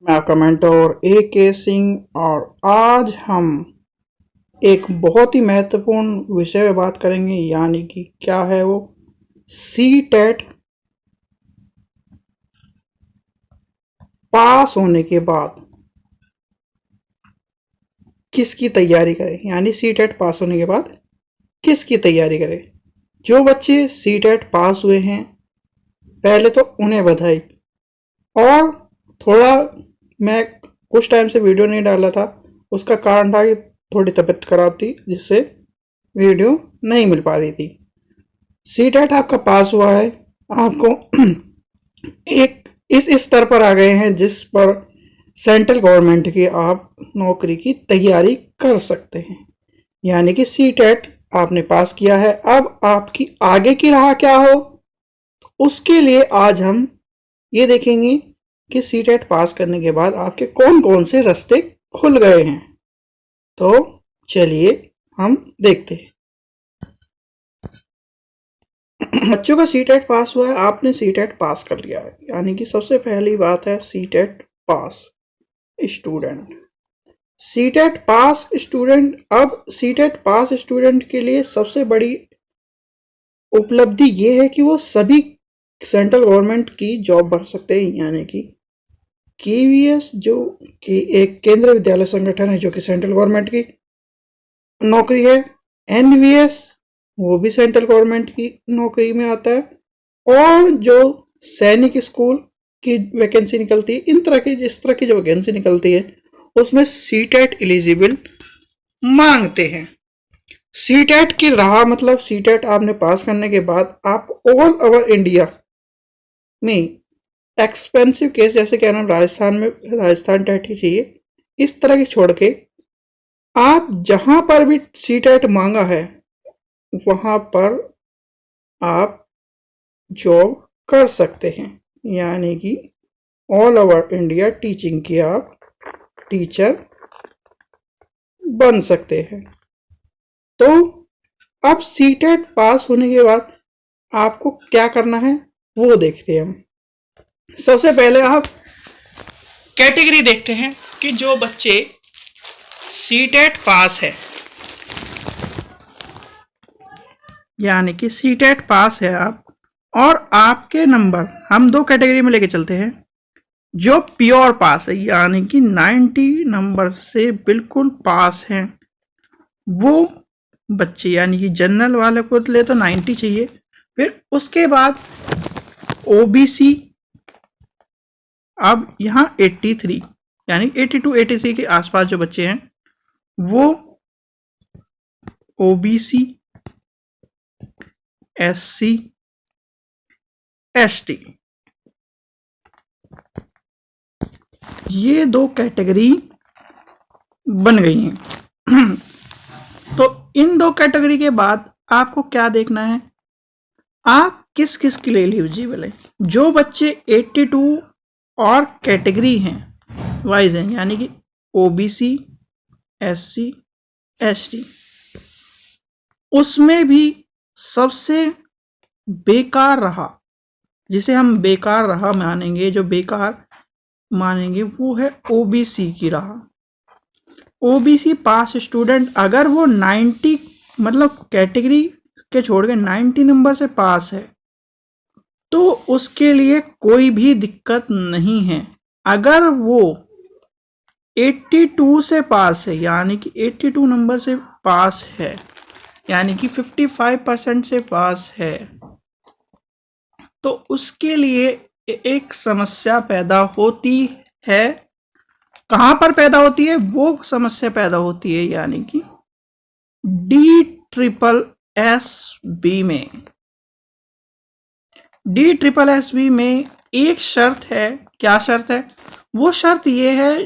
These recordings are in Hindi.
मैं आपका मेंटोर AK सिंह और आज हम एक बहुत ही महत्वपूर्ण विषय पे बात करेंगे, यानी कि क्या है वो CTET पास होने के बाद किसकी तैयारी करें। यानी CTET पास होने के बाद किसकी तैयारी करें। जो बच्चे CTET पास हुए हैं पहले तो उन्हें बधाई। और थोड़ा मैं कुछ टाइम से वीडियो नहीं डाला था, उसका कारण था कि थोड़ी तबीयत खराब थी जिससे वीडियो नहीं मिल पा रही थी। CTET आपका पास हुआ है, आपको एक इस स्तर पर आ गए हैं जिस पर सेंट्रल गवर्नमेंट की आप नौकरी की तैयारी कर सकते हैं। यानी कि CTET आपने पास किया है। अब आपकी आगे की राह क्या हो, उसके लिए आज हम ये देखेंगे कि CTET पास करने के बाद आपके कौन कौन से रास्ते खुल गए हैं। तो चलिए हम देखते हैं। बच्चों का CTET पास हुआ है, आपने CTET पास कर लिया है, यानी कि सबसे पहली बात है CTET पास स्टूडेंट। CTET पास स्टूडेंट, अब CTET पास स्टूडेंट के लिए सबसे बड़ी उपलब्धि ये है कि वो सभी सेंट्रल गवर्नमेंट की जॉब भर सकते हैं। यानी कि KVS जो कि एक केंद्रीय विद्यालय संगठन है जो कि सेंट्रल गवर्नमेंट की नौकरी है, NVS वो भी सेंट्रल गवर्नमेंट की नौकरी में आता है, और जो सैनिक स्कूल की वैकेंसी निकलती है, इन तरह की जिस तरह की जो वैकेंसी निकलती है उसमें CTET एलिजिबल मांगते हैं। CTET की राह मतलब CTET आपने पास करने के बाद आपको ऑल ओवर इंडिया में एक्सपेंसिव केस, जैसे क्या नाम राजस्थान में राजस्थान टेट ही चाहिए, इस तरह की छोड़ के आप जहां पर भी CTET मांगा है वहां पर आप जॉब कर सकते हैं। यानी कि ऑल ओवर इंडिया टीचिंग की आप टीचर बन सकते हैं। तो अब CTET पास होने के बाद आपको क्या करना है वो देखते हैं हम। सबसे पहले आप कैटेगरी देखते हैं कि जो बच्चे CTET पास है, यानी कि CTET पास है आप, और आपके नंबर हम दो कैटेगरी में लेके चलते हैं। जो प्योर पास है यानी कि 90 नंबर से बिल्कुल पास हैं वो बच्चे, यानी कि जनरल वाले को ले तो 90 चाहिए। फिर उसके बाद OBC, अब यहाँ 83 यानी 82 83 के आसपास जो बच्चे हैं वो OBC SC ST, ये दो कैटेगरी बन गई हैं। तो इन दो कैटेगरी के बाद आपको क्या देखना है, आप किस किस के लिए एलिजिबल है। जो बच्चे 82 और कैटेगरी हैं वाइज हैं, यानी कि OBC SC ST, उसमें भी सबसे बेकार रहा, जिसे हम बेकार रहा मानेंगे, जो बेकार मानेंगे वो है OBC की राह। OBC पास स्टूडेंट अगर वो 90 मतलब कैटेगरी के छोड़ के 90 नंबर से पास है तो उसके लिए कोई भी दिक्कत नहीं है। अगर वो 82 से पास है, यानी कि 82 नंबर से पास है, यानी कि 55% से पास है, तो उसके लिए एक समस्या पैदा होती है। कहां पर पैदा होती है वो समस्या पैदा होती है, यानी कि DSSSB में। DSSSB में एक शर्त है, क्या शर्त है, वो शर्त ये है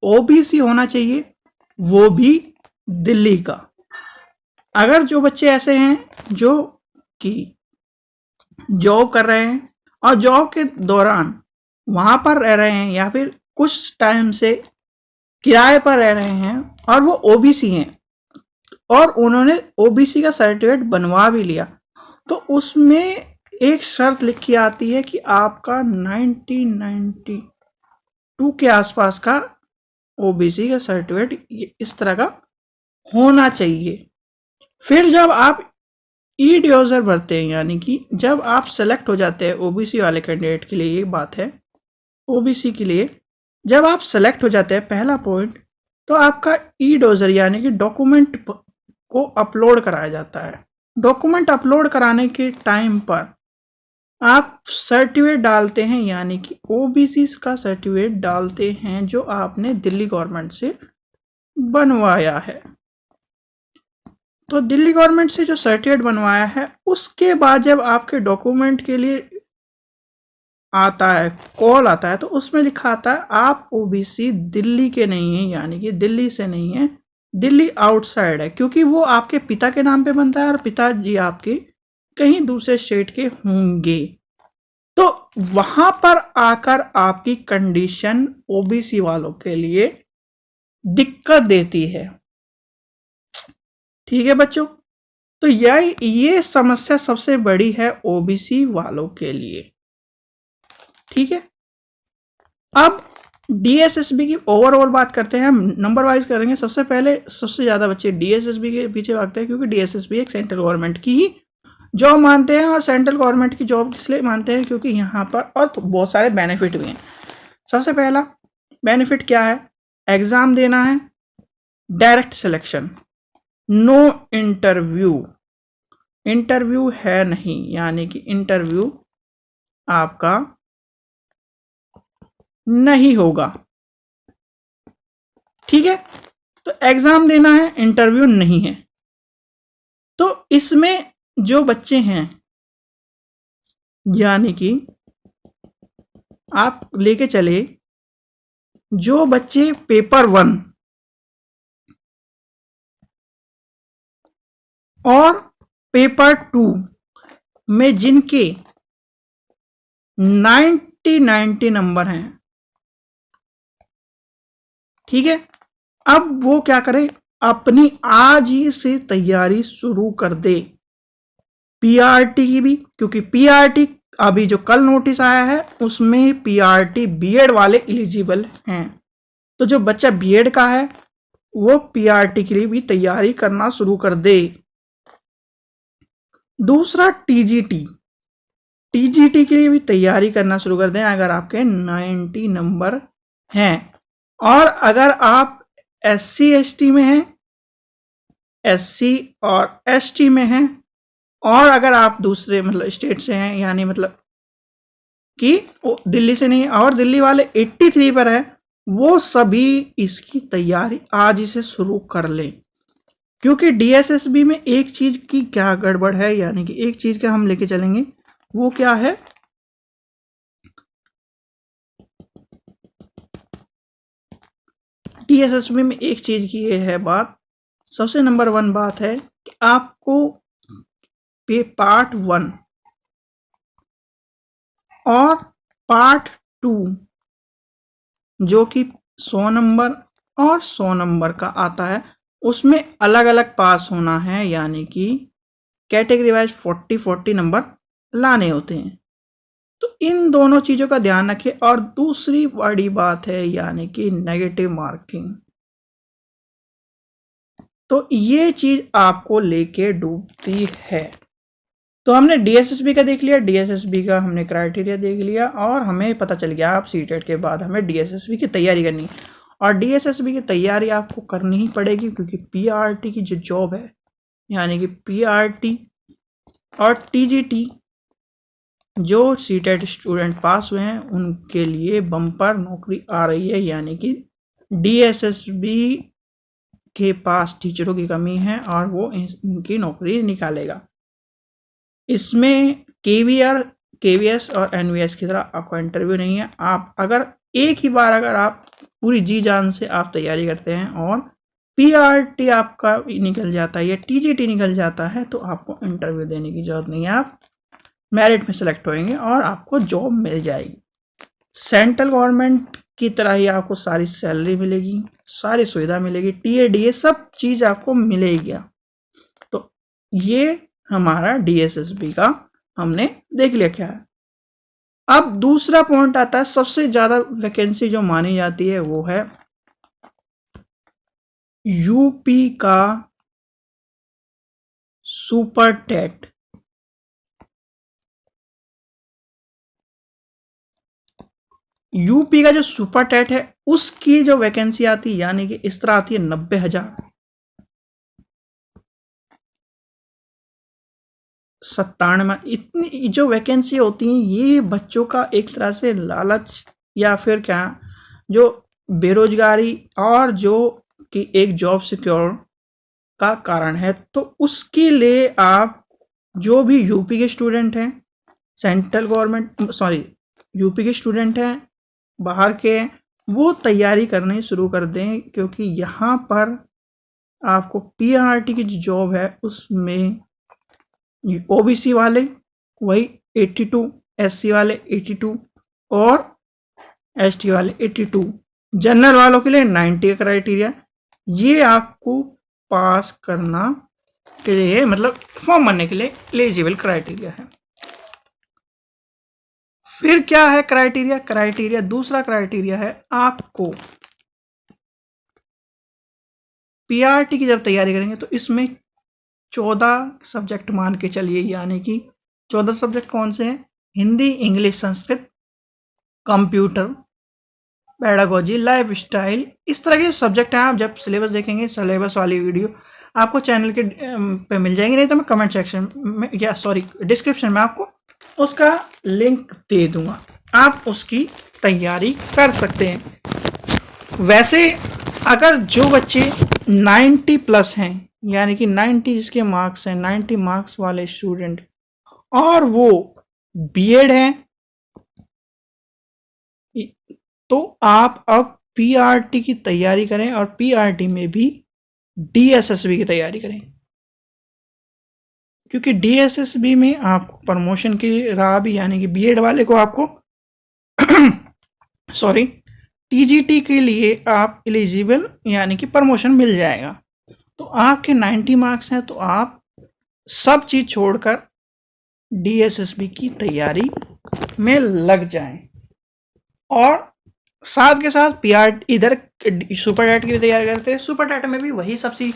OBC होना चाहिए, वो भी दिल्ली का। अगर जो बच्चे ऐसे हैं जो कि जॉब कर रहे हैं और जॉब के दौरान वहां पर रह रहे हैं या फिर कुछ टाइम से किराए पर रह रहे हैं और वो OBC हैं और उन्होंने OBC का सर्टिफिकेट बनवा भी लिया, तो उसमें एक शर्त लिखी आती है कि आपका 90 2 के आसपास का ओबीसी का सर्टिफिकेट इस तरह का होना चाहिए। फिर जब आप ई ड्यूजर भरते हैं, यानी कि जब आप सेलेक्ट हो जाते हैं ओबीसी वाले कैंडिडेट के लिए, ये बात है ओबीसी के लिए, जब आप सेलेक्ट हो जाते हैं, पहला पॉइंट, तो आपका ई ड्यूजर यानी कि डॉक्यूमेंट को अपलोड कराया जाता है। डॉक्यूमेंट अपलोड कराने के टाइम पर आप सर्टिफिकेट डालते हैं, यानी कि ओबीसी का सर्टिफिकेट डालते हैं जो आपने दिल्ली गवर्नमेंट से बनवाया है। तो दिल्ली गवर्नमेंट से जो सर्टिफिकेट बनवाया है, उसके बाद जब आपके डॉक्यूमेंट के लिए आता है, कॉल आता है, तो उसमें लिखा आता है आप ओबीसी दिल्ली के नहीं हैं, यानी कि दिल्ली से नहीं है, दिल्ली आउटसाइड है, क्योंकि वो आपके पिता के नाम पे बनता है और पिताजी आपके कहीं दूसरे स्टेट के होंगे। तो वहां पर आकर आपकी कंडीशन ओबीसी वालों के लिए दिक्कत देती है। ठीक है बच्चों, तो ये समस्या सबसे बड़ी है ओबीसी वालों के लिए। ठीक है, अब डीएसएसबी की ओवरऑल बात करते हैं, हम नंबर वाइज करेंगे। सबसे पहले सबसे ज्यादा बच्चे डीएसएसबी के पीछे भागते हैं, क्योंकि डीएसएसबी एक सेंट्रल गवर्नमेंट की ही जॉब मानते हैं। और सेंट्रल गवर्नमेंट की जॉब इसलिए मानते हैं क्योंकि यहाँ पर और तो बहुत सारे बेनिफिट भी हैं। सबसे पहला बेनिफिट क्या है, एग्जाम देना है, direct selection, no interview, interview है नहीं, यानी कि इंटरव्यू आपका नहीं होगा। ठीक है, तो एग्जाम देना है, इंटरव्यू नहीं है। तो इसमें जो बच्चे हैं, यानी कि आप लेके चले, जो बच्चे पेपर 1 और पेपर 2 में जिनके 90 नंबर हैं, ठीक है, अब वो क्या करे, अपनी आज ही से तैयारी शुरू कर दे पीआरटी की भी, क्योंकि पीआरटी अभी जो कल नोटिस आया है उसमें पीआरटी बीएड वाले एलिजिबल हैं। तो जो बच्चा बीएड का है वो पीआरटी के लिए भी तैयारी करना शुरू कर दे। दूसरा टीजीटी, टीजीटी के लिए भी तैयारी करना शुरू कर दें अगर आपके 90 नंबर हैं। और अगर आप एससी एसटी में हैं, एससी और एसटी में हैं, और अगर आप दूसरे मतलब स्टेट से हैं, यानी मतलब कि दिल्ली से नहीं और दिल्ली वाले 83 पर है, वो सभी इसकी तैयारी आज ही से शुरू कर लें। क्योंकि डीएसएसबी में एक चीज की क्या गड़बड़ है, यानी कि एक चीज का हम लेके चलेंगे, वो क्या है, डीएसएसबी में एक चीज की ये है बात, सबसे नंबर 1 बात है कि आपको पार्ट 1 और पार्ट 2 जो कि 100 नंबर और 100 नंबर का आता है, उसमें अलग अलग पास होना है, यानी कि कैटेगरी वाइज 40 नंबर लाने होते हैं। तो इन दोनों चीजों का ध्यान रखें। और दूसरी बड़ी बात है, यानी कि नेगेटिव मार्किंग, तो ये चीज आपको लेके डूबती है। तो हमने डीएसएसबी का देख लिया, डीएसएसबी का हमने क्राइटेरिया देख लिया, और हमें पता चल गया आप सीटेट के बाद हमें डीएसएसबी की तैयारी करनी है। और डीएसएसबी की तैयारी आपको करनी ही पड़ेगी, क्योंकि पीआरटी की जो जॉब है, यानी कि पीआरटी और टीजीटी जो सीटेट स्टूडेंट पास हुए हैं उनके लिए बम्पर नौकरी आ रही है, यानी कि डीएसएसबी के पास टीचरों की कमी है और वो इनकी नौकरी निकालेगा। इसमें केवीएस और एनवीएस की तरह आपका इंटरव्यू नहीं है। आप अगर एक ही बार अगर आप पूरी जी जान से आप तैयारी करते हैं और पीआरटी आपका निकल जाता है या टीजीटी निकल जाता है, तो आपको इंटरव्यू देने की जरूरत नहीं है, आप मेरिट में सेलेक्ट होंगे और आपको जॉब मिल जाएगी। सेंट्रल गवर्नमेंट की तरह ही आपको सारी सैलरी मिलेगी, सारी सुविधा मिलेगी, टीएडीए सब चीज आपको मिलेगी। तो ये हमारा डीएसएसबी का हमने देख लिया क्या है। अब दूसरा पॉइंट आता है, सबसे ज्यादा वैकेंसी जो मानी जाती है वो है यूपी का सुपर टेट। यूपी का जो सुपर टेट है उसकी जो वैकेंसी आती है, यानी कि इस तरह आती है 90,000, 97, इतनी जो वैकेंसी होती है ये बच्चों का एक तरह से लालच या फिर क्या, जो बेरोजगारी और जो कि एक जॉब सिक्योर का कारण है। तो उसके लिए आप जो भी यूपी के स्टूडेंट हैं, सेंट्रल गवर्नमेंट सॉरी यूपी के स्टूडेंट हैं बाहर के, वो तैयारी करनी शुरू कर दें, क्योंकि यहाँ पर आपको पीआरटी की जो जॉब है उसमें ओबीसी वाले वही 82, एससी वाले 82 और एसटी वाले 82, जनरल वालों के लिए 90 का क्राइटेरिया, ये आपको पास करना के लिए मतलब फॉर्म भरने के लिए एलिजिबल क्राइटेरिया है। फिर क्या है क्राइटेरिया, दूसरा क्राइटेरिया है आपको पीआरटी की जब तैयारी करेंगे तो इसमें 14 सब्जेक्ट मान के चलिए, यानी कि 14 सब्जेक्ट कौन से हैं? Hindi, English, Sanskrit, computer, pedagogy, life style, इस तरह के सब्जेक्ट हैं। आप जब सिलेबस देखेंगे, सिलेबस वाली वीडियो आपको चैनल के पे मिल जाएंगे, नहीं तो मैं कमेंट सेक्शन में या डिस्क्रिप्शन में आपको उसका लिंक दे दूंगा, आप उसकी तैयारी कर सकते हैं। वैसे अगर जो बच्चे 90 प्लस हैं, यानी कि 90 जिसके मार्क्स हैं, 90 मार्क्स वाले स्टूडेंट, और वो बीएड हैं, तो आप अब पीआरटी की तैयारी करें और पीआरटी में भी डीएसएसबी की तैयारी करें, क्योंकि डीएसएसबी में आपको प्रमोशन की राह भी, यानी कि बीएड वाले को आपको सॉरी टीजीटी के लिए आप एलिजिबल यानी कि प्रमोशन मिल जाएगा। तो आपके 90 मार्क्स हैं तो आप सब चीज छोड़कर डीएसएसबी की तैयारी में लग जाएं, और साथ के साथ पीआर इधर सुपर टेट की तैयारी करते हैं। सुपर टेट में भी वही सब सी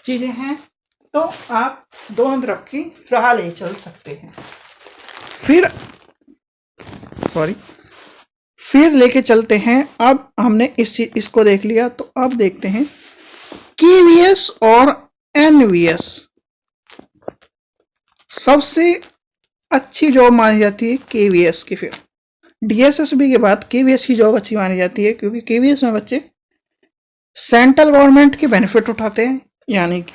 चीजें हैं, तो आप दोनों तरफ की राह ले चल सकते हैं। फिर लेके चलते हैं, अब हमने इसको देख लिया, तो अब देखते हैं केवीएस और एनवीएस। सबसे अच्छी जॉब मानी जाती है केवीएस की, फिर डीएसएसबी के बाद केवीएस की जॉब अच्छी मानी जाती है, क्योंकि केवीएस में बच्चे सेंट्रल गवर्नमेंट के बेनिफिट उठाते हैं, यानी कि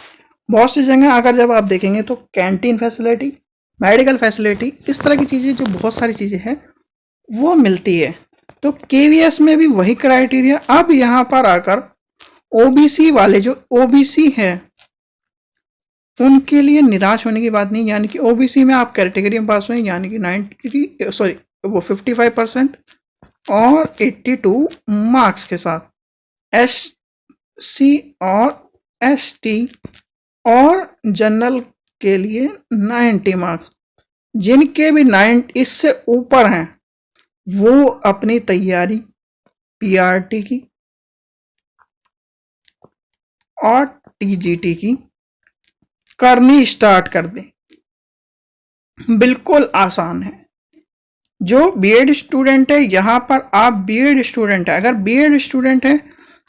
बहुत सी जगह अगर जब आप देखेंगे तो कैंटीन फैसिलिटी, मेडिकल फैसिलिटी, इस तरह की चीज़ें जो बहुत सारी चीज़ें हैं वो मिलती है। तो केवीएस में भी वही क्राइटेरिया। अब यहाँ पर आकर ओबीसी वाले, जो ओबीसी हैं उनके लिए निराश होने की बात नहीं, यानी कि ओबीसी में आप कैटेगरी में पास हुए, यानी कि 55% और 82 मार्क्स के साथ। एससी और एसटी और जनरल के लिए 90 मार्क्स, जिनके भी 9 इससे ऊपर हैं वो अपनी तैयारी पीआरटी की और टीजीटी की करनी स्टार्ट कर दें। बिल्कुल आसान है। जो बीएड स्टूडेंट है, यहां पर आप बीएड स्टूडेंट है, अगर बीएड स्टूडेंट है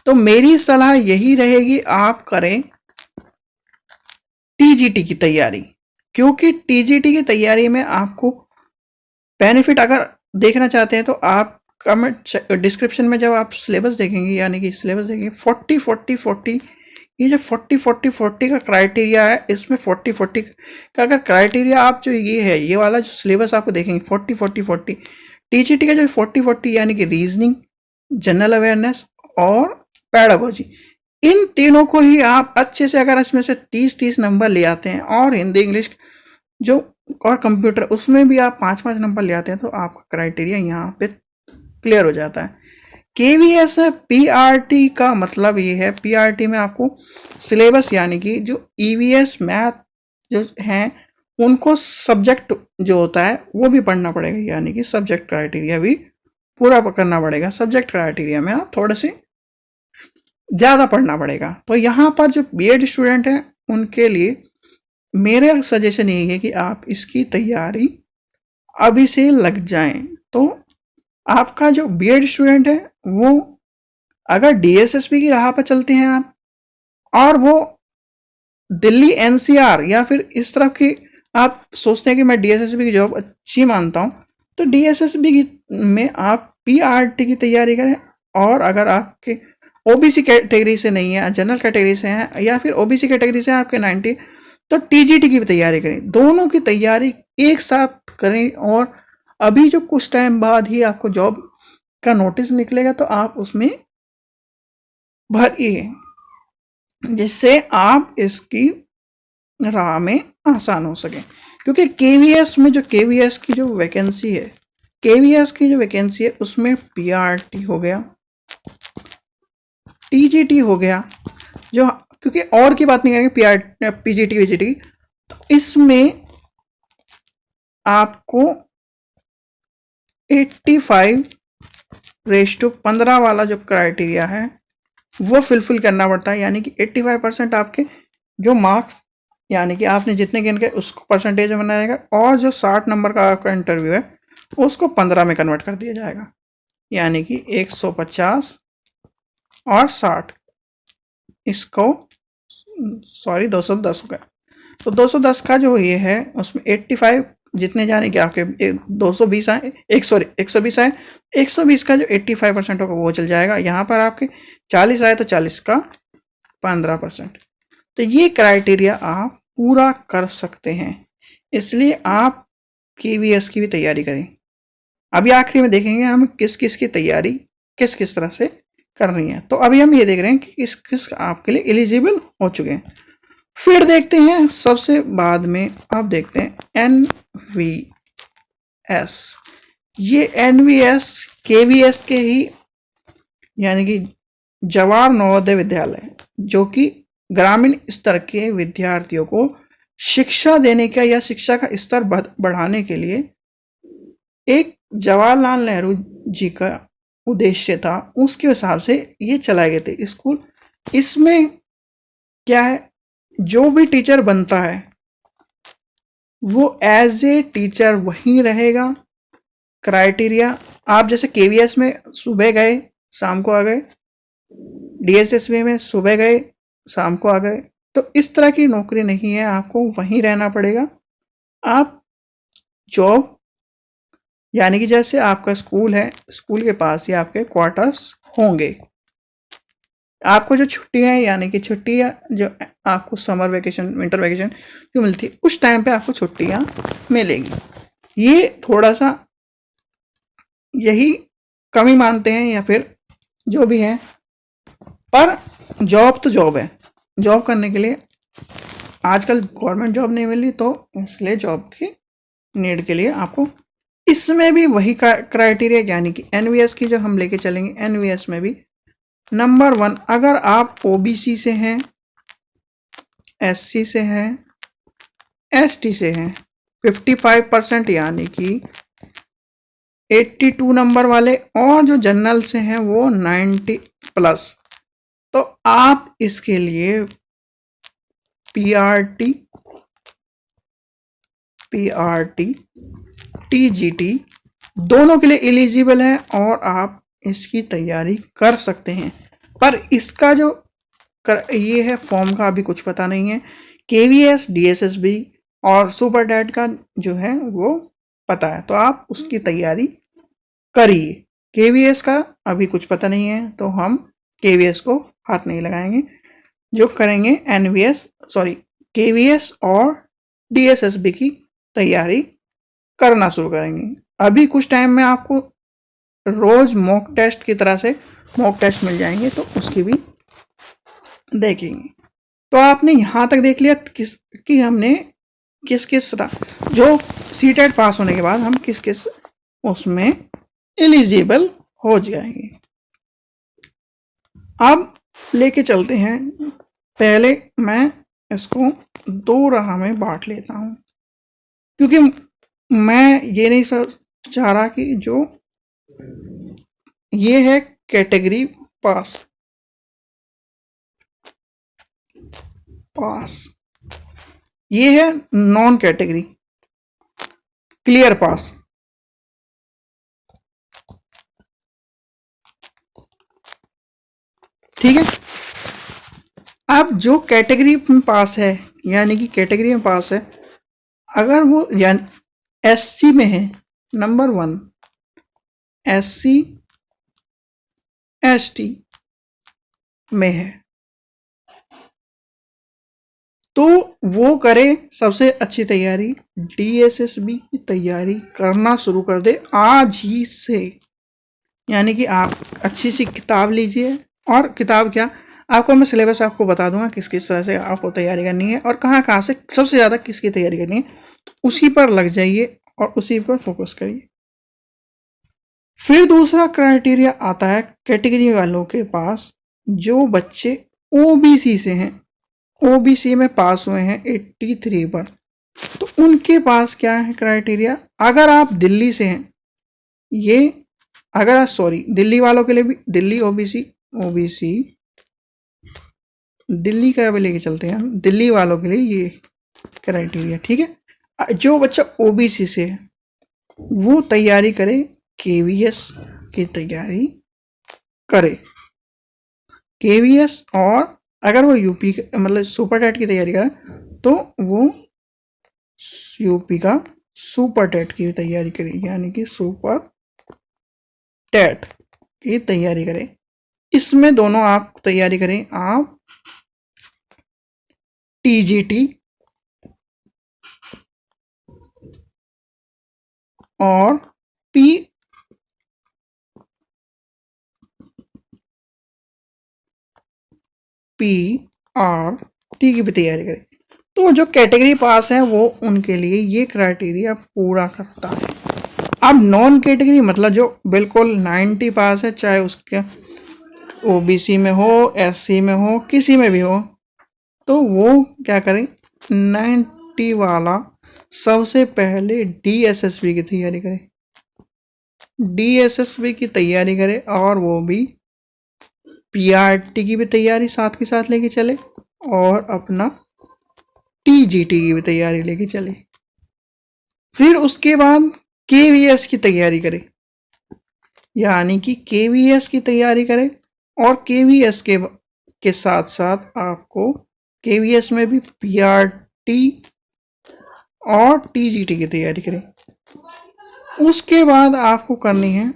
तो मेरी सलाह यही रहेगी आप करें टीजीटी की तैयारी, क्योंकि टीजीटी की तैयारी में आपको बेनिफिट अगर देखना चाहते हैं तो आप कमेंट डिस्क्रिप्शन में जब आप सिलेबस देखेंगे, यानी कि सिलेबस देखेंगे 40-40-40, ये जो 40-40-40 का क्राइटेरिया है, इसमें 40-40 का अगर क्राइटेरिया आप जो ये है, ये वाला जो सिलेबस आपको देखेंगे 40-40-40, टीजीटी का जो 40-40 यानी कि रीजनिंग, जनरल अवेयरनेस और पेडागोजी, इन तीनों को ही आप अच्छे से अगर इसमें से 30-30 नंबर ले आते हैं, और हिंदी इंग्लिश जो और कंप्यूटर उसमें भी आप 5-5 नंबर ले आते हैं, तो आपका क्राइटेरिया यहाँ पे क्लियर हो जाता है। केवीएस है, पीआरटी का मतलब ये है, पीआरटी में आपको सिलेबस यानी कि जो ईवीएस मैथ जो हैं उनको सब्जेक्ट जो होता है वो भी पढ़ना पड़ेगा, यानी कि सब्जेक्ट क्राइटेरिया भी पूरा करना पड़ेगा। सब्जेक्ट क्राइटेरिया में आप थोड़े से ज़्यादा पढ़ना पड़ेगा। तो यहाँ पर जो बीएड स्टूडेंट हैं उनके लिए मेरा सजेशन यही है कि आप इसकी तैयारी अभी से लग जाएं। तो आपका जो बीएड स्टूडेंट है वो अगर डीएसएसबी की राह पर चलते हैं आप, और वो दिल्ली एनसीआर या फिर इस तरफ की आप सोचते हैं कि मैं डीएसएसबी की जॉब अच्छी मानता हूँ, तो डीएसएसबी की में आप पीआरटी की तैयारी करें। और अगर आपके ओबीसी कैटेगरी से नहीं है, जनरल कैटेगरी से हैं, या फिर ओबीसी कैटेगरी से आपके 90, तो टीजीटी की तैयारी करें। दोनों की तैयारी एक साथ करें, और अभी जो कुछ टाइम बाद ही आपको जॉब का नोटिस निकलेगा तो आप उसमें भरिए, जिससे आप इसकी राह में आसान हो सके। क्योंकि केवीएस में जो केवीएस की जो वैकेंसी है, केवीएस की जो वैकेंसी है उसमें पीआरटी हो गया, टीजीटी हो गया, जो क्योंकि और की बात नहीं करेंगे, पीआर पीजीटी वीजीटी, तो इसमें आपको 85:15 वाला जो क्राइटेरिया है वो फुलफिल करना पड़ता है। यानी कि 85% आपके जो मार्क्स, यानी कि आपने जितने गेन किए उसको परसेंटेज में बनाया जाएगा, और जो 60 नंबर का आपका इंटरव्यू है उसको 15 में कन्वर्ट कर दिया जाएगा। यानी कि 150 और 60, इसको सॉरी 210 का, तो 210 का जो ये है उसमें 85 जितने जाने कि आपके 220 आए, 120 आए, 120 का जो 85% होगा वो चल जाएगा। यहाँ पर आपके 40 आए तो 40 का 15%। तो ये क्राइटेरिया आप पूरा कर सकते हैं, इसलिए आप केवीएस की भी तैयारी करें। अभी आखिरी में देखेंगे हम किस किस की तैयारी किस किस तरह से करनी है। तो अभी हम ये देख रहे हैं कि किस किस आपके लिए एलिजिबल हो चुके हैं। फिर देखते हैं सबसे बाद में आप देखते हैं एनवीएस। ये एनवीएस केवीएस के ही, यानी कि जवाहर नवोदय विद्यालय, जो कि ग्रामीण स्तर के विद्यार्थियों को शिक्षा देने का या शिक्षा का स्तर बढ़ाने के लिए एक जवाहरलाल नेहरू जी का उद्देश्य था, उसके हिसाब से ये चलाए गए थे स्कूल। इसमें क्या है, जो भी टीचर बनता है वो एज ए टीचर वहीं रहेगा। क्राइटेरिया आप जैसे केवीएस में सुबह गए शाम को आ गए, डीएसएसबी में सुबह गए शाम को आ गए, तो इस तरह की नौकरी नहीं है, आपको वहीं रहना पड़ेगा। आप जॉब, यानी कि जैसे आपका स्कूल है, स्कूल के पास ही आपके क्वार्टर्स होंगे। आपको जो छुट्टियां हैं, यानी कि छुट्टियां जो आपको समर वेकेशन विंटर वेकेशन जो मिलती है उस टाइम पे आपको छुट्टियां मिलेगी। ये थोड़ा सा यही कमी मानते हैं या फिर जो भी है, पर जॉब तो जॉब है। जॉब करने के लिए आजकल गवर्नमेंट जॉब नहीं मिल रही, तो इसलिए जॉब की नीड के लिए आपको इसमें भी वही क्राइटेरिया, यानी कि एनवीएस की जो हम लेके चलेंगे, एनवीएस में भी नंबर 1 अगर आप ओबीसी से हैं, एससी से हैं, एसटी से हैं, 55% यानी कि 82 नंबर वाले, और जो जनरल से हैं वो 90+, तो आप इसके लिए पीआरटी टीजीटी दोनों के लिए एलिजिबल है और आप इसकी तैयारी कर सकते हैं। पर इसका जो ये है फॉर्म का अभी कुछ पता नहीं है। केवीएस, डीएसएसबी और सुपर डैट का जो है वो पता है, तो आप उसकी तैयारी करिए। केवीएस का अभी कुछ पता नहीं है, तो हम केवीएस को हाथ नहीं लगाएंगे। जो करेंगे एनवीएस सॉरी केवीएस और डीएसएसबी की तैयारी करना शुरू करेंगे। अभी कुछ टाइम में आपको रोज मॉक टेस्ट की तरह से मॉक टेस्ट मिल जाएंगे, तो उसकी भी देखेंगे। तो आपने यहाँ तक देख लिया कि हमने किस किस जो सीटेट पास होने के बाद हम किस किस उसमें एलिजिबल हो जाएंगे। अब लेके चलते हैं, पहले मैं इसको 2 राह में बांट लेता हूँ। क्योंकि मैं ये नहीं चाह रहा कि जो ये है कैटेगरी पास, ये है नॉन कैटेगरी क्लियर पास। ठीक है, अब जो कैटेगरी में पास है, यानी कि कैटेगरी में पास है, अगर वो यानी एससी में है, नंबर 1 एससी एसटी में है, तो वो करे सबसे अच्छी तैयारी, डीएसएसबी की तैयारी करना शुरू कर दे आज ही से। यानी कि आप अच्छी सी किताब लीजिए, और किताब क्या, आपको मैं सिलेबस आपको बता दूंगा किस किस तरह से आपको तैयारी करनी है और कहाँ कहाँ से सबसे ज़्यादा किसकी तैयारी करनी है, तो उसी पर लग जाइए और उसी पर फोकस करिए। फिर दूसरा क्राइटेरिया आता है कैटेगरी वालों के पास, जो बच्चे ओबीसी से हैं, ओबीसी में पास हुए हैं 83 पर, तो उनके पास क्या है क्राइटेरिया। अगर आप दिल्ली से हैं, ये अगर सॉरी दिल्ली वालों के लिए भी, दिल्ली ओबीसी दिल्ली का भी लेके चलते हैं हम, दिल्ली वालों के लिए ये क्राइटेरिया। ठीक है, जो बच्चा ओबीसी से है वो तैयारी करे, केवीएस की तैयारी करे, केवीएस, और अगर वो यूपी मतलब सुपर टेट की तैयारी करे तो वो यूपी का सुपर टेट की तैयारी करे, यानी कि सुपर टेट की तैयारी करें। इसमें दोनों आप तैयारी करें, आप टीजीटी और पीआरटी की भी तैयारी करें। तो जो कैटेगरी पास है वो उनके लिए ये क्राइटेरिया पूरा करता है। अब नॉन कैटेगरी मतलब जो बिल्कुल 90 पास है, चाहे उसके ओबीसी में हो, एससी में हो, किसी में भी हो, तो वो क्या करें, 90 वाला सबसे पहले डीएसएसबी की तैयारी करे, डीएसएसबी की तैयारी करे, और वो भी पीआरटी की भी तैयारी साथ के साथ लेके चले, और अपना टीजीटी की भी तैयारी लेके चले। फिर उसके बाद केवीएस की तैयारी करे, यानी कि केवीएस की तैयारी करे, और केवीएस के साथ साथ आपको केवीएस में भी पीआरटी और टीजीटी की तैयारी करें। उसके बाद आपको करनी है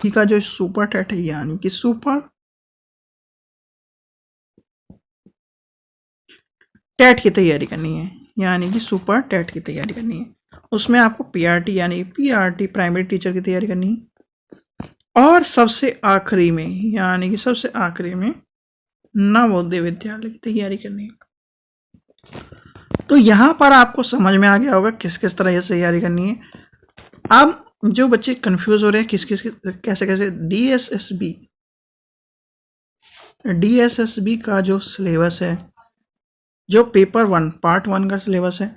ठीक है जो सुपर टेट है, यानी कि सुपर टेट की तैयारी करनी है, यानी कि सुपर टेट की तैयारी करनी है। उसमें आपको पीआरटी यानी पीआरटी प्राइमरी टीचर की तैयारी करनी है, और सबसे आखिरी में, यानी कि सबसे आखिरी में नवोदय विद्यालय की तैयारी करनी है। तो यहाँ पर आपको समझ में आ गया होगा किस किस तरह से तैयारी करनी है। अब जो बच्चे कंफ्यूज हो रहे हैं किस किस कैसे कैसे, डीएसएसबी का जो सिलेबस है, जो पेपर 1 पार्ट 1 का सिलेबस है,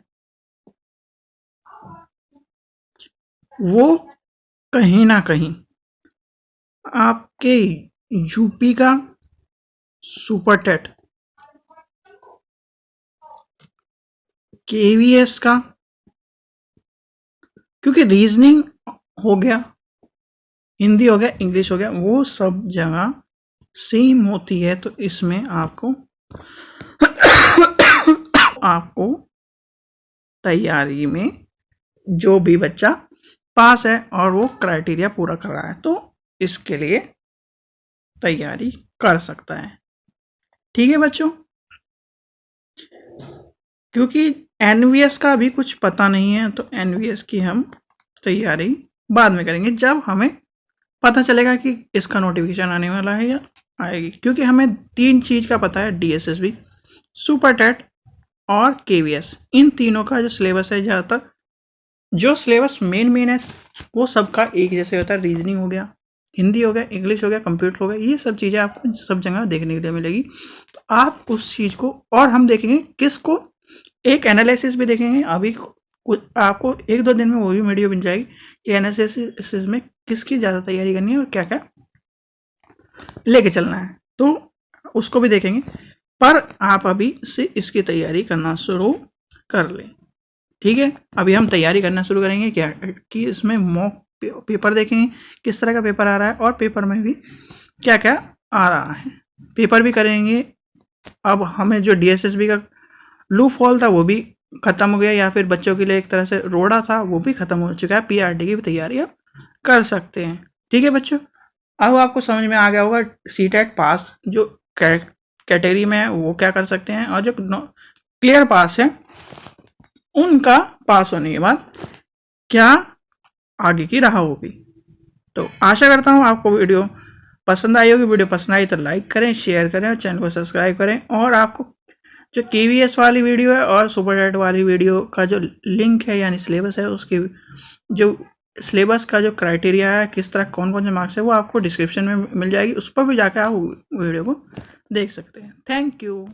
वो कहीं ना कहीं आपके यूपी का सुपर टेट, केवीएस का, क्योंकि रीजनिंग हो गया, हिंदी हो गया, इंग्लिश हो गया, वो सब जगह सेम होती है, तो इसमें आपको तैयारी में जो भी बच्चा पास है और वो क्राइटेरिया पूरा कर रहा है, तो इसके लिए तैयारी कर सकता है। ठीक है बच्चों, क्योंकि एनवीएस का भी कुछ पता नहीं है, तो एनवीएस की हम तैयारी बाद में करेंगे जब हमें पता चलेगा कि इसका नोटिफिकेशन आने वाला है या आएगी। क्योंकि हमें 3 चीज़ का पता है, डीएसएसबी, सुपर टेट और केवीएस, इन तीनों का जो सिलेबस है, ज़्यादातर जो सिलेबस मेन है वो सबका एक जैसे होता है। रीजनिंग हो गया, हिंदी हो गया, इंग्लिश हो गया, कंप्यूटर हो गया, ये सब चीज़ें आपको सब जगह देखने के लिए मिलेगी। तो आप उस चीज़ को, और हम देखेंगे किसको, एक एनालिसिस भी देखेंगे। अभी आपको 1-2 दिन में वो भी वीडियो बन जाएगी कि एनएसएस में किसकी ज़्यादा तैयारी करनी है और क्या क्या लेके चलना है, तो उसको भी देखेंगे। पर आप अभी से इसकी तैयारी करना शुरू कर लें, ठीक है। अभी हम तैयारी करना शुरू करेंगे क्या कि इसमें मॉक पेपर देखेंगे किस तरह का पेपर आ रहा है और पेपर में भी क्या क्या आ रहा है, पेपर भी करेंगे। अब हमें जो डीएसएसबी का लूप हॉल था वो भी खत्म हो गया, या फिर बच्चों के लिए एक तरह से रोड़ा था वो भी खत्म हो चुका है। पीआरटी की भी तैयारी अब कर सकते हैं, ठीक है बच्चों। अब आपको समझ में आ गया होगा सीटेट पास जो कैटेगरी में है वो क्या कर सकते हैं, और जो क्लियर पास है उनका पास होने के बाद क्या आगे की राह होगी। तो आशा करता हूँ आपको वीडियो पसंद आई होगी। वीडियो पसंद आई तो लाइक करें, शेयर करें और चैनल को सब्सक्राइब करें। और आपको जो केवीएस वाली वीडियो है और सुपर डेट वाली वीडियो का जो लिंक है यानी सिलेबस है, उसकी जो सिलेबस का जो क्राइटेरिया है किस तरह कौन कौन से मार्क्स है वो आपको डिस्क्रिप्शन में मिल जाएगी, उस पर भी जाकर आप वीडियो को देख सकते हैं। Thank you.